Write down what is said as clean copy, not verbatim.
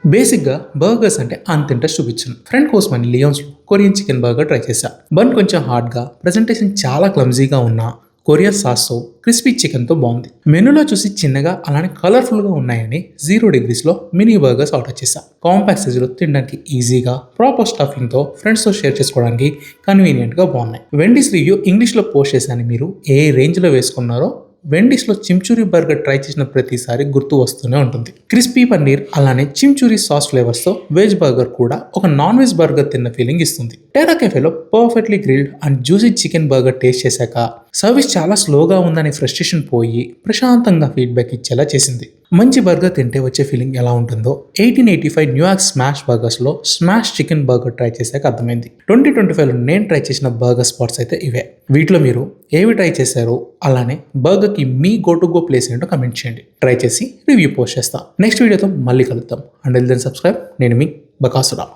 బేసిక్‌గా బర్గర్స్ అంటే అంత ఇంట్రెస్ట్ చూపించను. ఫ్రెండ్ కోసమని లియోన్స్‌లో కొరియన్ చికెన్ బర్గర్ ట్రై చేశా. బన్ కొంచెం హార్డ్‌గా, ప్రెజెంటేషన్ చాలా క్లమ్జీగా ఉన్నా కొరియన్ సాస్‌తో క్రిస్పీ చికెన్‌తో బాగుంది. మెనూలో చూసి చిన్నగా అలానే కలర్‌ఫుల్‌గా ఉన్నాయని 0 డిగ్రీస్‌లో మినీ బర్గర్స్ ఆర్డర్ చేశా. కాంపాక్ట్ సైజులో తినడానికి ఈజీగా, ప్రాపర్ స్టఫింగ్‌తో ఫ్రెండ్స్‌తో షేర్ చేసుకోవడానికి కన్వీనియంట్‌గా బాగున్నాయి. వెండీస్ రివ్యూ ఇంగ్లీష్‌లో పోస్ట్ చేశాను. మీరు ఏ రేంజ్‌లో వేసుకున్నారో వెండీస్‌లో చిమ్చూరి బర్గర్ ట్రై చేసిన ప్రతిసారి గుర్తు వస్తూనే ఉంటుంది. క్రిస్పీ పన్నీర్ అలానే చిమ్చూరి సాస్ ఫ్లేవర్స్‌తో వెజ్ బర్గర్ కూడా ఒక నాన్ వెజ్ బర్గర్ తిన్న ఫీలింగ్ ఇస్తుంది. టెరా కెఫేలో perfectly grilled and juicy chicken burger taste చేశాక సర్వీస్ చాలా స్లోగా ఉందనే ఫ్రస్ట్రేషన్ పోయి ప్రశాంతంగా ఫీడ్బ్యాక్ ఇచ్చేలా చేసింది. మంచి బర్గర్ తింటే వచ్చే ఫీలింగ్ ఎలా ఉంటుందో 1885 న్యూయార్క్ స్మాష్ బర్గర్స్లో స్మాష్ చికెన్ బర్గర్ ట్రై చేశాక అర్థమైంది. 2025లో నేను ట్రై చేసిన బర్గర్ స్పాట్స్ అయితే ఇవే. వీటిలో మీరు ఏవి ట్రై చేశారో అలానే బర్గర్కి మీ గో టు గో ప్లేస్ ఏంటో కమెంట్ చేయండి. ట్రై చేసి రివ్యూ పోస్ట్ చేస్తా. నెక్స్ట్ వీడియోతో మళ్ళీ కలుద్దాం. Until then subscribe. నేను మీ బకాసురా.